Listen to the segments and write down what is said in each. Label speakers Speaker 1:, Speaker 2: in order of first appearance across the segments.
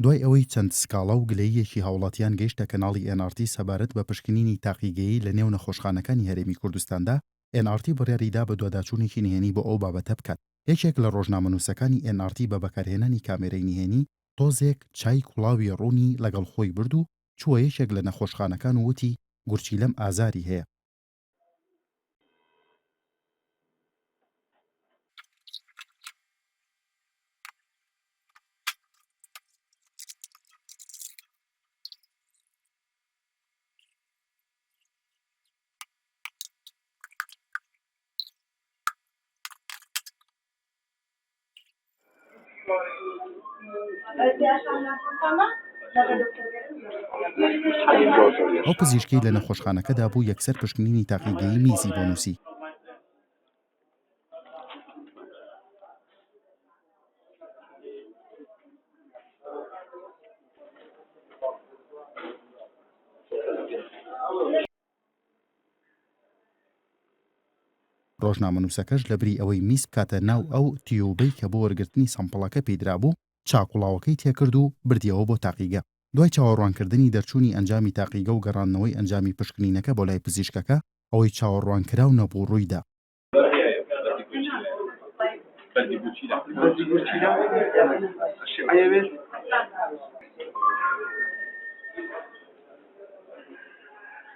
Speaker 1: دوای ئەوەی چەند سکاڵا و گلەییەکی هاوڵاتیان گەیشتە کەناڵی NRT سەبارەت بە پشکنینی تاقیگەیی لە نێو نەخۆشخانەکانی هەرێمی کوردستاندا، NRT بڕیاریدا بە دوواداچوونێکی نهێنی بۆ ئەو بابەتە بکات. یەکێک لە ڕۆژنامەنووسەکانی NRT بە بەکارهێنانی کامێرەی نهێنی تۆزێک چای کوڵاوی ڕوونی لەگەڵ خۆی برد و چووە یەکێک لە نەخۆشخانەکان و وتی گورچی لەم ئازاری هەیە. ئەو پزیشکەی لە نەخۆشخانەکەدا بوو یەکسەر پشکنینی تاقیگەیی میزی بۆ نووسی. ڕۆژنامەنووسەکەش لەبری ئەوەی میز بکاتە ناو ئەو تیوبەی کە بۆ وەرگرتنی سەمپڵەکە پێیدرا بوو، چاکوڵاوەکەی تێکرد و بردیەوە بۆ تاقیگە. دوای چاوەڕوانکردنی دەرچوونی ئەنجامی تاقیگە و گەڕاندنەوەی ئەنجامی پشکنینەکە بۆ لای پزیشکەکە، ئەوەی چاوەڕوانکراو نەبوو ڕوویدا.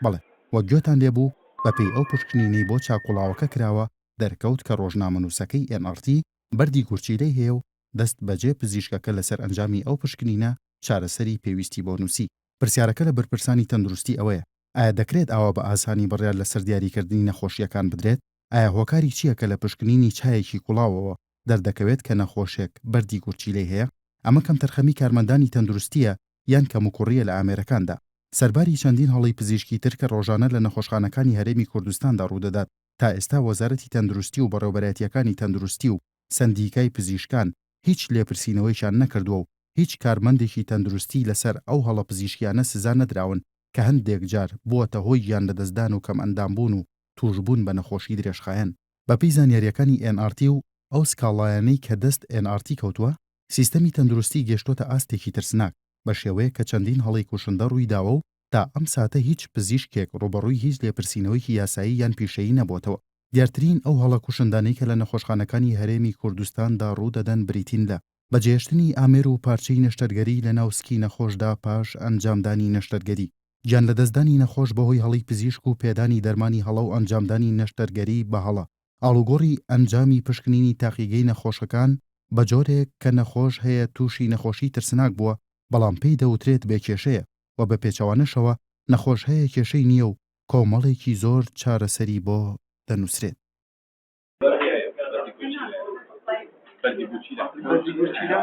Speaker 1: بەڵێ وەک گوێتان لێبوو بەپێی ئەو پشکنینەی بۆ چاکوڵاوەکە کراوە، دەرکەوت کە ڕۆژنامەنووسەکەی NRT بەردی گورچیلەی هەیە و دەست بەجێ پزیشکەکە لەسەر ئەنجامی ئەو پشکنینە چارەسەری پێویستی بۆ نووسی. پرسیارەکە لە بەرپرسانی تەندروستی ئەوەیە: ئایا دەکرێت ئاوا بە ئاسانی بڕیار لەسەر دیاریکردنی نەخۆشیەکان بدرێت؟ ئایا هۆکاری چییە کە لە پشکنینی چایەکی کوڵاوەوە دەردەکەوێت کە نەخۆشێک بەردی گورچیلەی هەیە؟ ئەمە کەم تەرخەمی کارمەندانی تەندروستیە یان کەم و کوڕیە لە ئامێرەکاندا؟ سەرباری چەندین هەڵی پزیشکی تر کە ڕۆژانە لە نەخۆشخانەکانی هەرێمی کوردستاندا ڕوودەدات، تا ئێستا وەزارەتی تەندروستی و بەڕێوەبەرایەتیەکانی تەندروستی و سەندیکای پزیشکان هیچ لێپرسینەوەیشان نەکردووە و هیچ کارمەندێکی تەندروستی لەسەر ئەو هەڵە پزیشکیانە سزا نەدراون کە هەندێک جار بووەتە هۆی گیان لەدەستدان و کەم ئەندامبوون و توشبوون بە نەخۆشی درێژخایەن. بەپێی زانیاریەکانی NRT و ئەو سکاڵایانەی کە دەست NRT کەوتووە، سیستەمی تەندروستی گەشتۆتە ئاستێکی ترسناک بە شێوەیە کە چەندین هەڵی کوشندە ڕوویداوە و تا ئەم ساتە هیچ پزیشکێک ڕوبەڕووی هیچ لێپرسینەوەیکی یاسایی یان پیشەیی نەبووەتەوە. دیارترین ئەو هەڵە کوشندانەی کە لە نەخۆشخانەکانی هەرێمی کوردستاندا ڕوودەدەن بریتین لە بەجێهێشتنی ئامێر و پارچەی نەشتەرگەری لە ناوسکی نەخۆشدا پاش ئەنجامدانی نەشتەرگەری، گیان لەدەستدانی نەخۆش بەهۆی هەڵی پزیشک و پێدانی دەرمانی هەڵە و ئەنجامدانی نەشتەرگەری بە هەڵە، ئاڵوگۆڕی ئەنجامی پشکنینی تاقیگەی نەخۆشەکان بە جۆرێک کە نەخۆش هەیە تووشی نەخۆشی ترسناک بووە، بەڵام پێی دەوترێت بێکێشەیە و بە پێچەوانەشەوە نەخۆش هەیە کێشەی نییە و کۆمەڵێکی زۆر چارەسەری بۆ دەنووسرێت.
Speaker 2: بەردی گورچیلە